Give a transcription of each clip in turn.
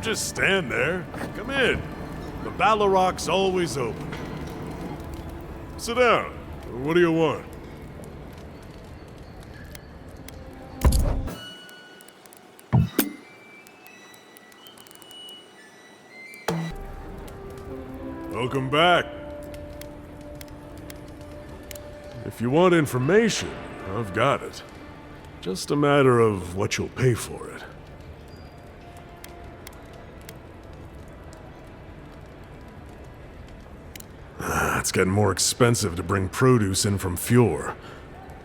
just stand there. Come in. The Baloroc's always open. Sit down. What do you want? Welcome back. If you want information, I've got it. Just a matter of what you'll pay for it. It's getting more expensive to bring produce in from Fjord.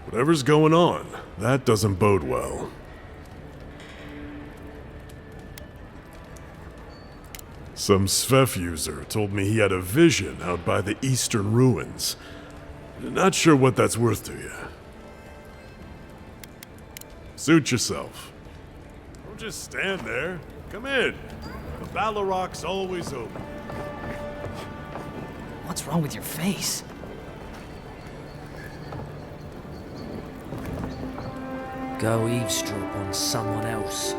Whatever's going on, that doesn't bode well. Some Svef user told me he had a vision out by the eastern ruins. Not sure what that's worth to you. Suit yourself. Don't just stand there. Come in. The Baloroc's always open. What's wrong with your face? Go eavesdrop on someone else.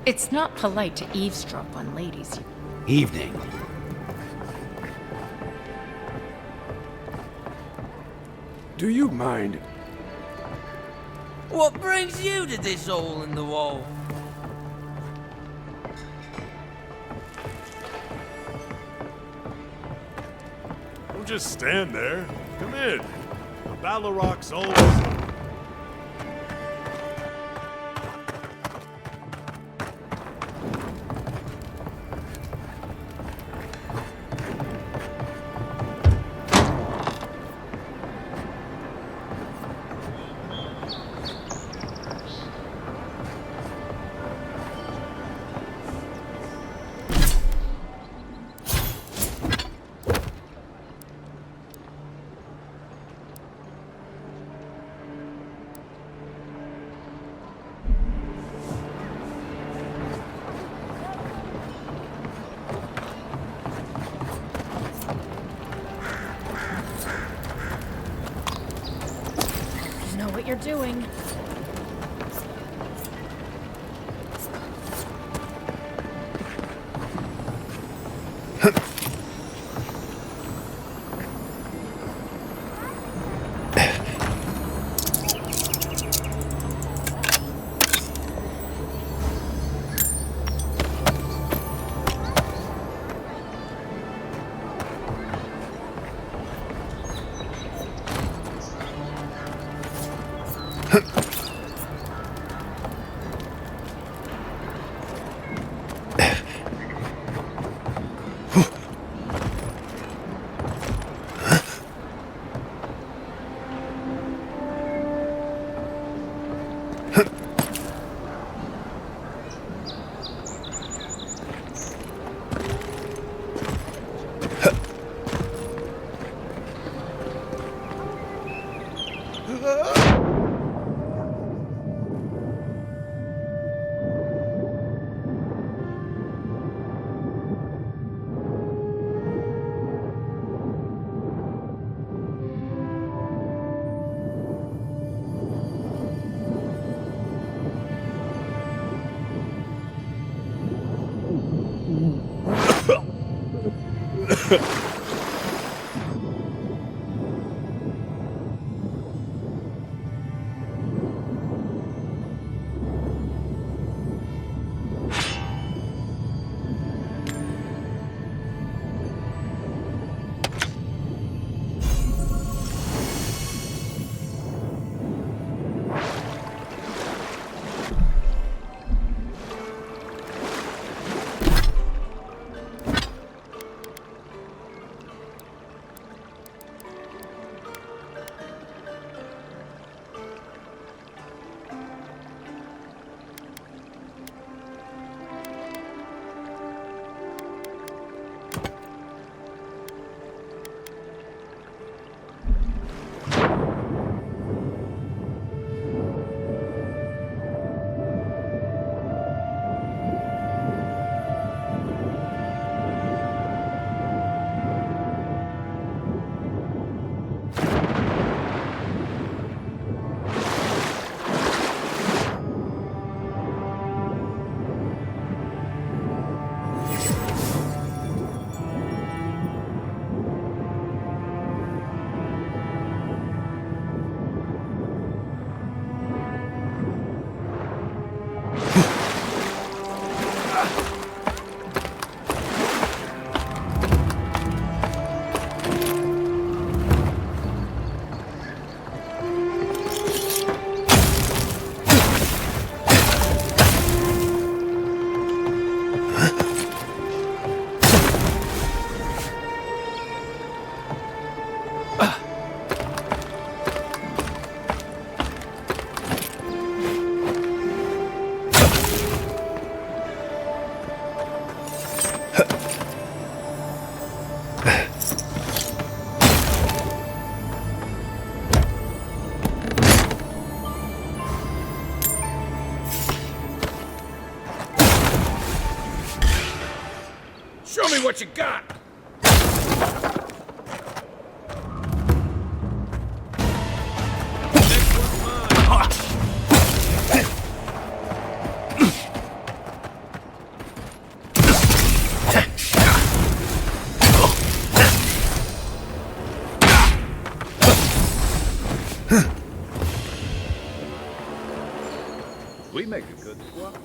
It's not polite to eavesdrop on ladies. Evening. Do you mind? What brings you to this hole in the wall? Don't just stand there. Come in. The Baloroc's always open. What you're doing. what you got! We make a good squad.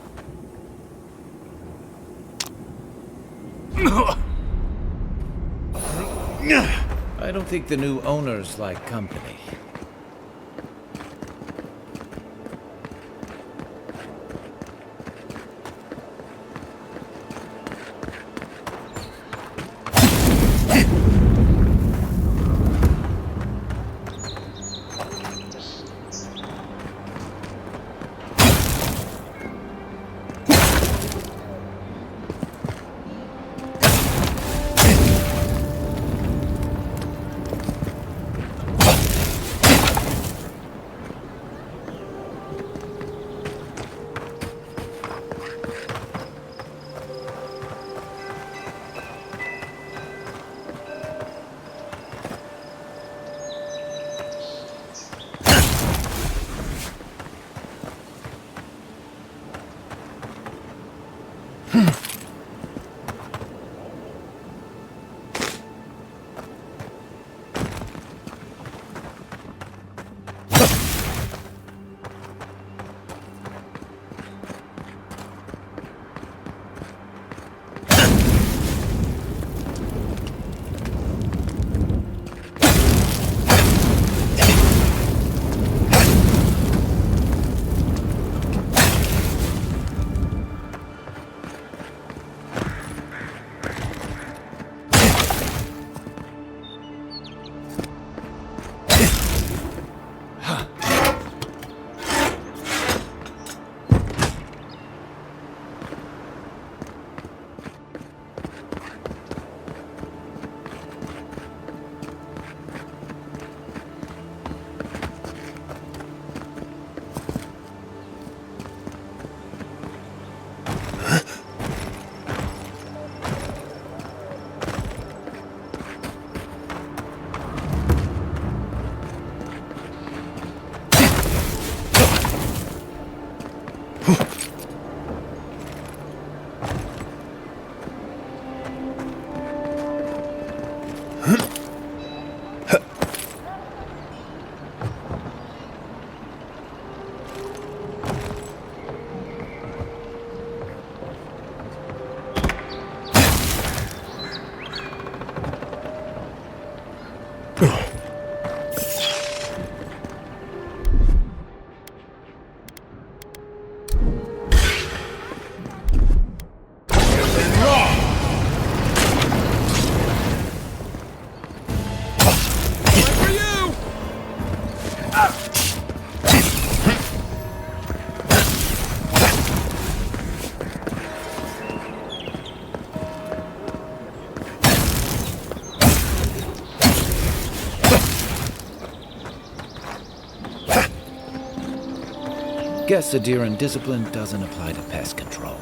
I don't think the new owners like company. Guess the deer and discipline doesn't apply to pest control.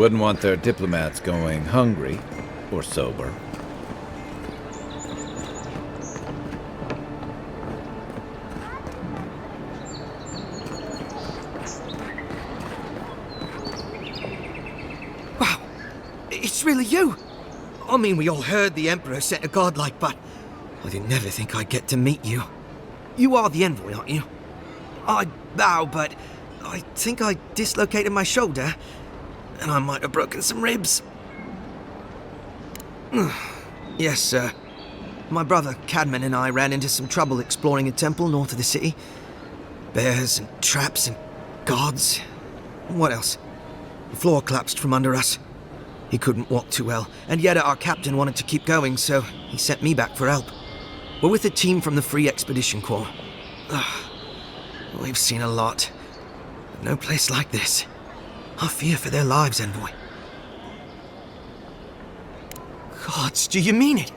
Wouldn't want their diplomats going hungry or sober. Wow, it's really you. I mean, we all heard the Emperor sent a godlike, but I didn't never think I'd get to meet you. You are the envoy, aren't you? I bow, but I think I dislocated my shoulder, and I might have broken some ribs. Yes, sir. My brother, Cadman, and I ran into some trouble exploring a temple north of the city. Bears and traps and guards. What else? The floor collapsed from under us. He couldn't walk too well, and yet our captain wanted to keep going, so he sent me back for help. We're with a team from the Free Expedition Corps. We've seen a lot. But no place like this. I fear for their lives, Envoy. Gods, do you mean it?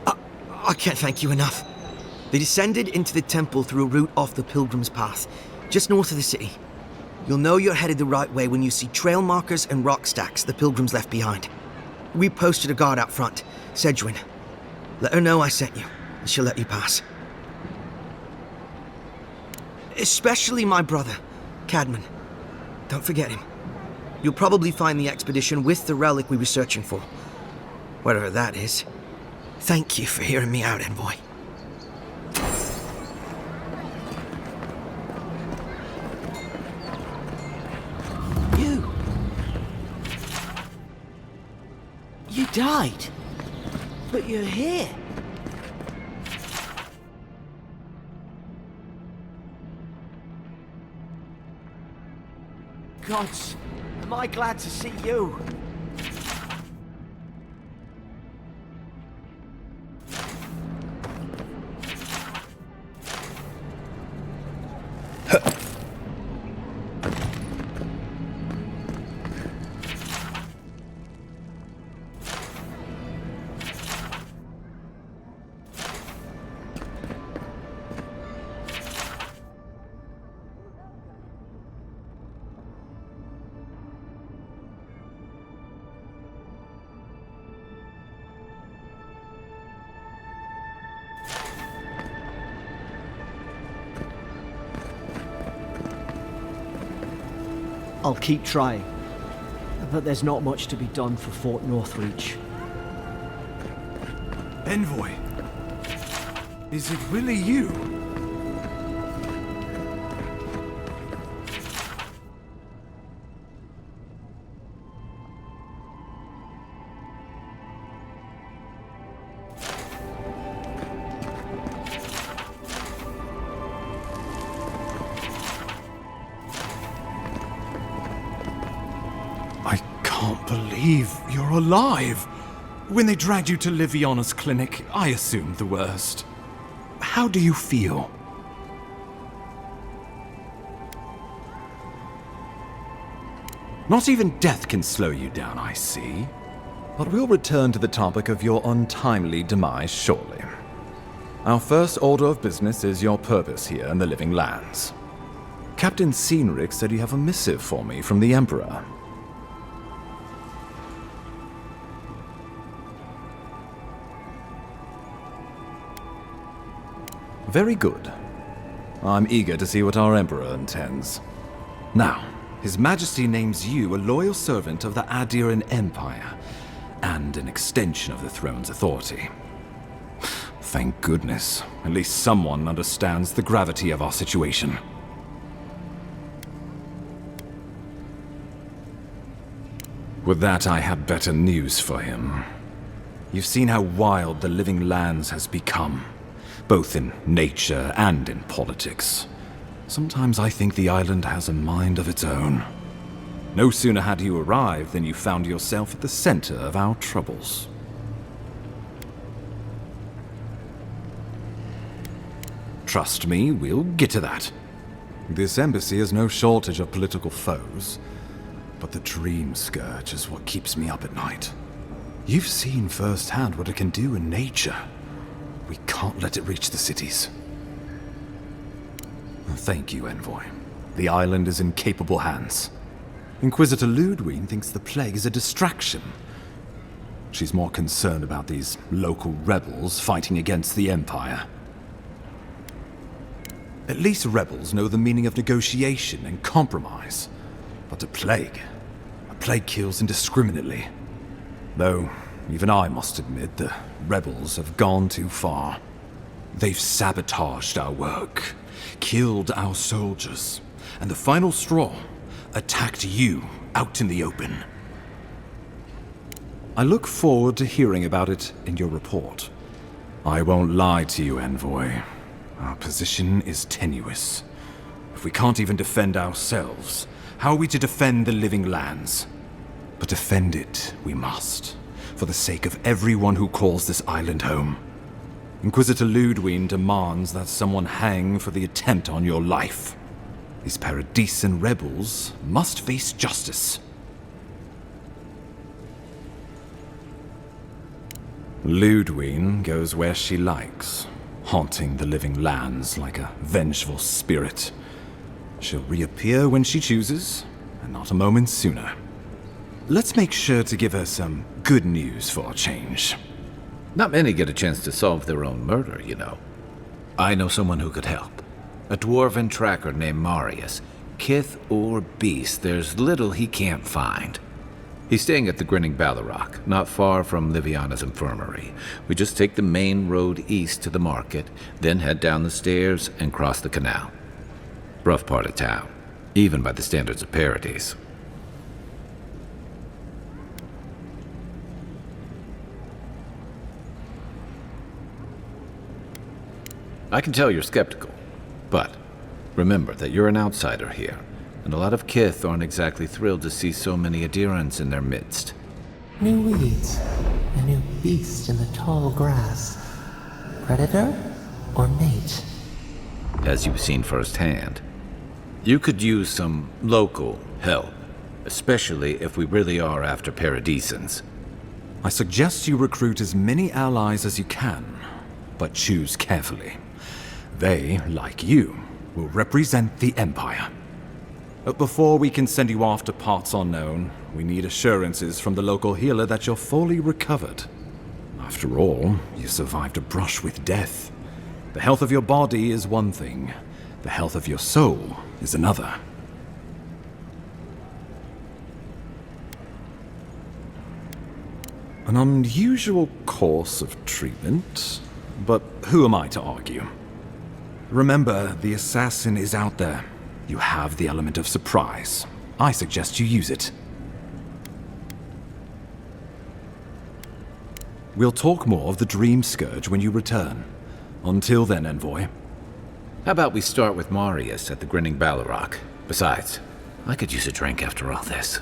I can't thank you enough. They descended into the temple through a route off the Pilgrim's Path, just north of the city. You'll know you're headed the right way when you see trail markers and rock stacks the Pilgrims left behind. We posted a guard out front, Sedgwin. Let her know I sent you, and she'll let you pass. Especially my brother, Cadman. Don't forget him. You'll probably find the expedition with the relic we were searching for. Whatever that is. Thank you for hearing me out, Envoy. You died, but you're here. Gods, am I glad to see you? I'll keep trying, but there's not much to be done for Fort Northreach. Envoy, is it really you? You're alive. When they dragged you to Liviana's clinic, I assumed the worst. How do you feel? Not even death can slow you down, I see. But we'll return to the topic of your untimely demise shortly. Our first order of business is your purpose here in the Living Lands. Captain Cynric said you have a missive for me from the Emperor. Very good. I'm eager to see what our Emperor intends. Now, His Majesty names you a loyal servant of the Adiran Empire, and an extension of the throne's authority. Thank goodness, at least someone understands the gravity of our situation. With that, I have better news for him. You've seen how wild the Living Lands has become, both in nature and in politics. Sometimes I think the island has a mind of its own. No sooner had you arrived than you found yourself at the center of our troubles. Trust me, we'll get to that. This embassy has no shortage of political foes, but the Dream Scourge is what keeps me up at night. You've seen firsthand what it can do in nature. We can't let it reach the cities. Thank you, Envoy. The island is in capable hands. Inquisitor Ludwig thinks the plague is a distraction. She's more concerned about these local rebels fighting against the Empire. At least rebels know the meaning of negotiation and compromise. But a plague kills indiscriminately. Though, even I must admit, the rebels have gone too far. They've sabotaged our work, killed our soldiers, and the final straw, attacked you out in the open. I look forward to hearing about it in your report. I won't lie to you, Envoy. Our position is tenuous. If we can't even defend ourselves, how are we to defend the living lands? But defend it we must, for the sake of everyone who calls this island home. Inquisitor Ludwig demands that someone hang for the attempt on your life. These Paradisian rebels must face justice. Ludwig goes where she likes, haunting the living lands like a vengeful spirit. She'll reappear when she chooses, and not a moment sooner. Let's make sure to give her some good news for a change. Not many get a chance to solve their own murder, you know. I know someone who could help. A dwarven tracker named Marius. Kith or beast, there's little he can't find. He's staying at the Grinning Ballarrock, not far from Liviana's infirmary. We just take the main road east to the market, then head down the stairs and cross the canal. Rough part of town, even by the standards of Paradise. I can tell you're skeptical, but remember that you're an outsider here, and a lot of Kith aren't exactly thrilled to see so many Adirans in their midst. New weeds, a new beast in the tall grass. Predator or mate? As you've seen firsthand. You could use some local help, especially if we really are after Paradisans. I suggest you recruit as many allies as you can, but choose carefully. They, like you, will represent the Empire. But before we can send you off to parts unknown, we need assurances from the local healer that you're fully recovered. After all, you survived a brush with death. The health of your body is one thing. The health of your soul is another. An unusual course of treatment, but who am I to argue? Remember, the assassin is out there. You have the element of surprise. I suggest you use it. We'll talk more of the Dream Scourge when you return. Until then, Envoy. How about we start with Marius at the Grinning Ballarrock? Besides, I could use a drink after all this.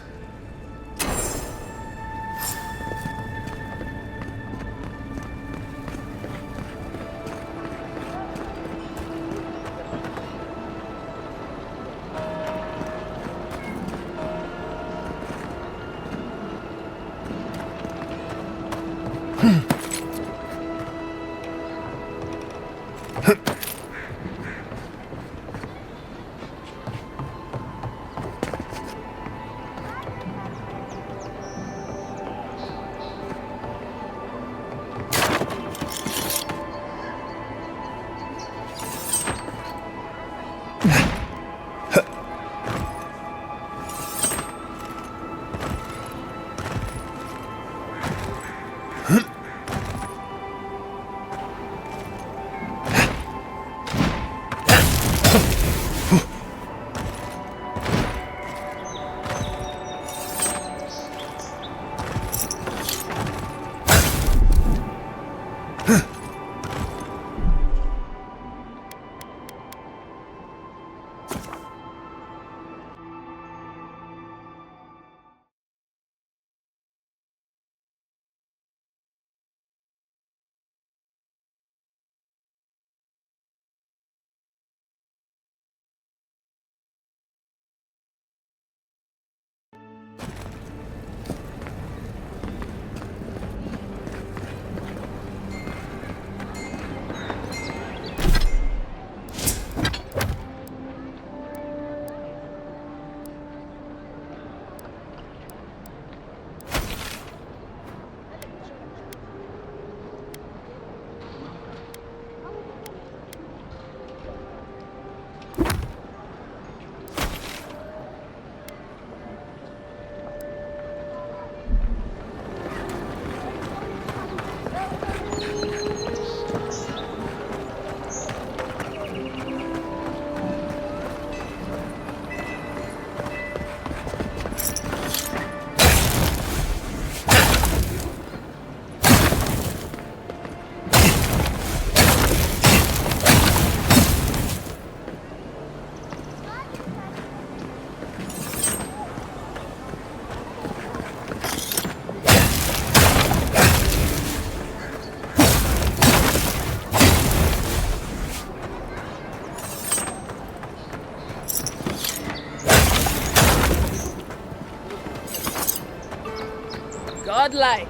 godlike.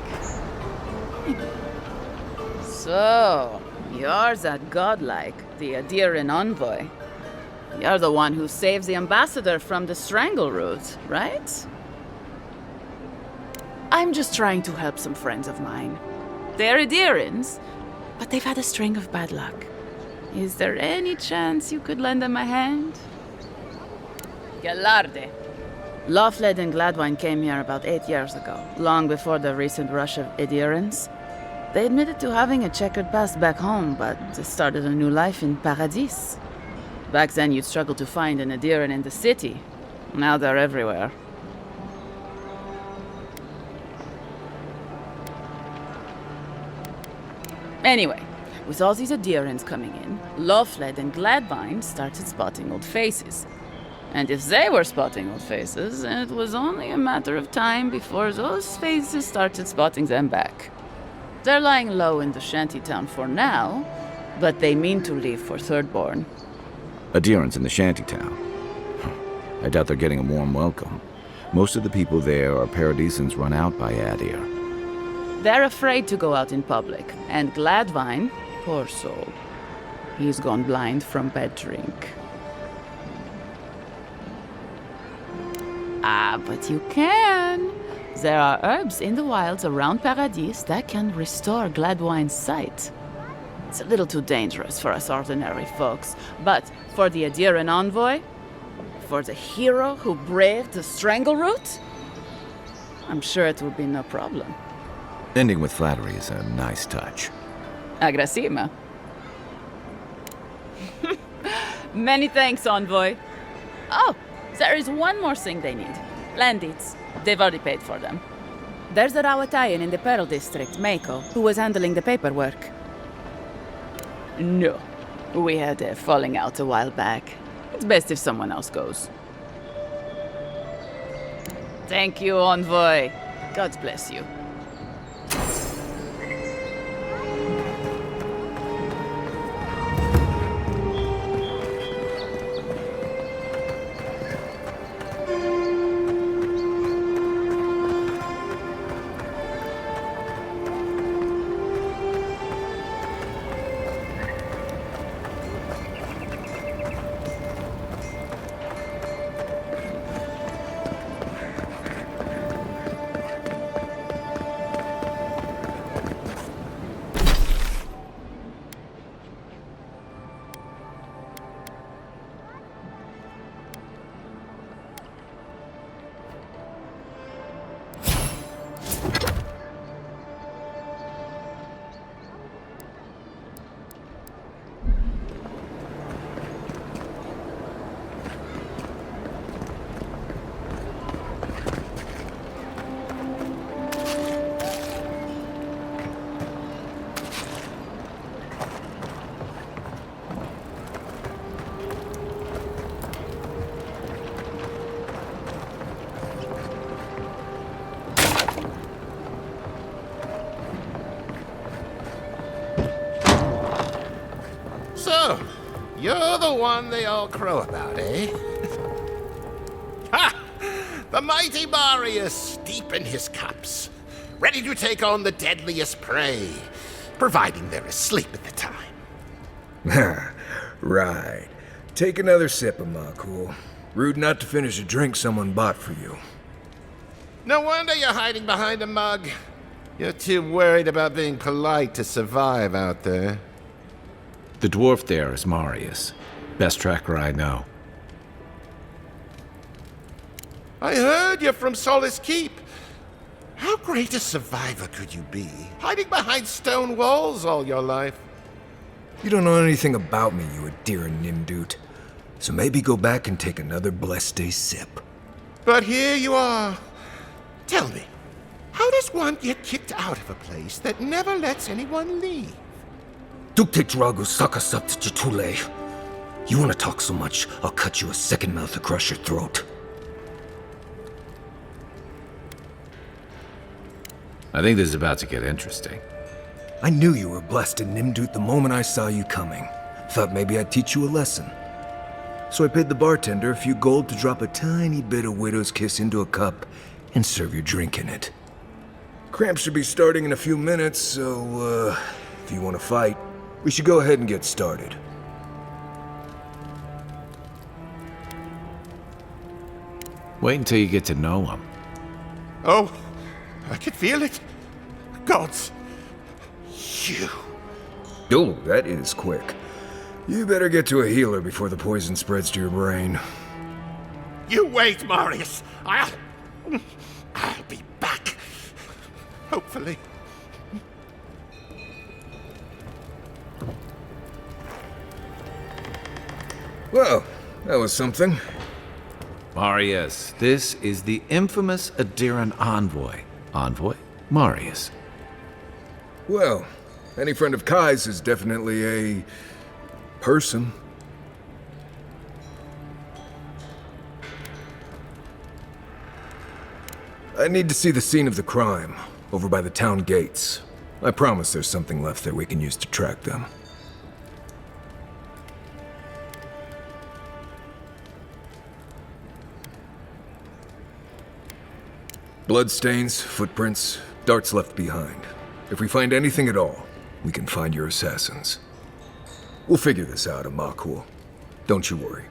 So, you're that godlike, the Adiran envoy. You're the one who saves the ambassador from the strangle root, right? I'm just trying to help some friends of mine. They're Adirans, but they've had a string of bad luck. Is there any chance you could lend them a hand? Galarde. Lawfled and Gladwine came here about 8 years ago, long before the recent rush of Adirans. They admitted to having a checkered past back home, but they started a new life in Paradis. Back then, you'd struggle to find an Adiran in the city. Now they're everywhere. Anyway, with all these Adirans coming in, Lawfled and Gladwine started spotting old faces. And if they were spotting old faces, it was only a matter of time before those faces started spotting them back. They're lying low in the shantytown for now, but they mean to leave for Thirdborn. Adherents in the shantytown. I doubt they're getting a warm welcome. Most of the people there are Paradisans run out by Adir. They're afraid to go out in public, and Gladwine, poor soul, he's gone blind from bad drink. Ah, but you can. There are herbs in the wilds around Paradis that can restore Gladwine's sight. It's a little too dangerous for us ordinary folks, but for the Adiran envoy, for the hero who braved the strangle root, I'm sure it will be no problem. Ending with flattery is a nice touch. Agrasima. Many thanks, envoy. Oh, there is one more thing they need. Land deeds. They've already paid for them. There's a Rawatayan in the Pearl District, Mako, who was handling the paperwork. No. We had a falling out a while back. It's best if someone else goes. Thank you, envoy. God bless you. So, you're the one they all crow about, eh? Ha! The mighty Marius, deep in his cups, ready to take on the deadliest prey, providing they're asleep at the time. Right. Take another sip of my cool. Rude not to finish a drink someone bought for you. No wonder you're hiding behind a mug. You're too worried about being polite to survive out there. The dwarf there is Marius. Best tracker I know. I heard you're from Solace Keep. How great a survivor could you be, hiding behind stone walls all your life? You don't know anything about me, you Adiran Nimdut. So maybe go back and take another blessed day sip. But here you are. Tell me, how does one get kicked out of a place that never lets anyone leave? Dukte Drago Sakasat Jitule. You want to talk so much, I'll cut you a second mouth across your throat. I think this is about to get interesting. I knew you were blessed in Nimdut the moment I saw you coming. Thought maybe I'd teach you a lesson. So I paid the bartender a few gold to drop a tiny bit of widow's kiss into a cup and serve your drink in it. Cramps should be starting in a few minutes, so, if you want to fight, we should go ahead and get started. Wait until you get to know him. Oh, I can feel it. Gods. You. Oh, that is quick. You better get to a healer before the poison spreads to your brain. You wait, Marius. I'll be back. Hopefully. Well, that was something. Marius, this is the infamous Adiran envoy. Envoy? Marius. Well, any friend of Kai's is definitely a person. I need to see the scene of the crime, over by the town gates. I promise there's something left there we can use to track them. Bloodstains, footprints, darts left behind. If we find anything at all, we can find your assassins. We'll figure this out, Amakul. Don't you worry.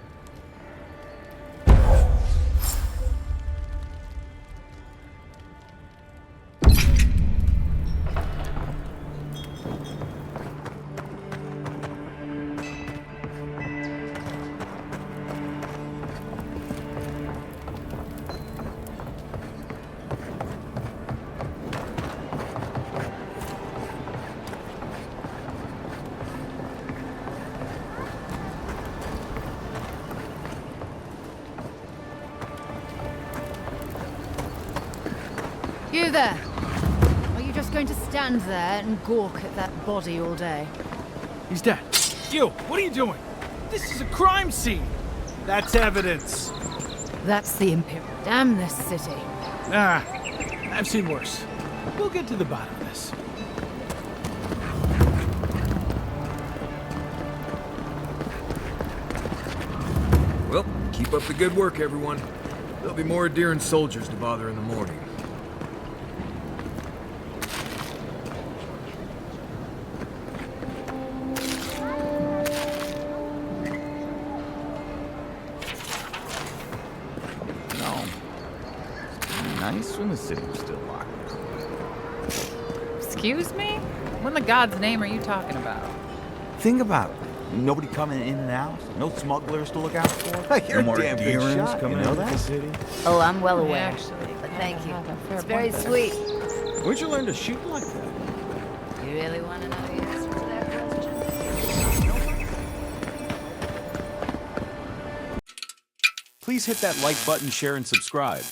You there! Are you just going to stand there and gawk at that body all day? He's dead. You, what are you doing? This is a crime scene. That's evidence. That's the Imperial. Damn this city. Ah, I've seen worse. We'll get to the bottom of this. Well, keep up the good work, everyone. There'll be more Adiran soldiers to bother in the morning. Nice when the city was still locked. Excuse me? What in the God's name are you talking about? Think about it. Nobody coming in and out. No smugglers to look out for. You're no more damn good Adirans shot, coming you know into the that? city. Oh, I'm well aware. Actually, But thank you. Fair It's very point. sweet. Where'd you learn to shoot like that? You really want to know the answer to that question? Please hit that like button, share, and subscribe.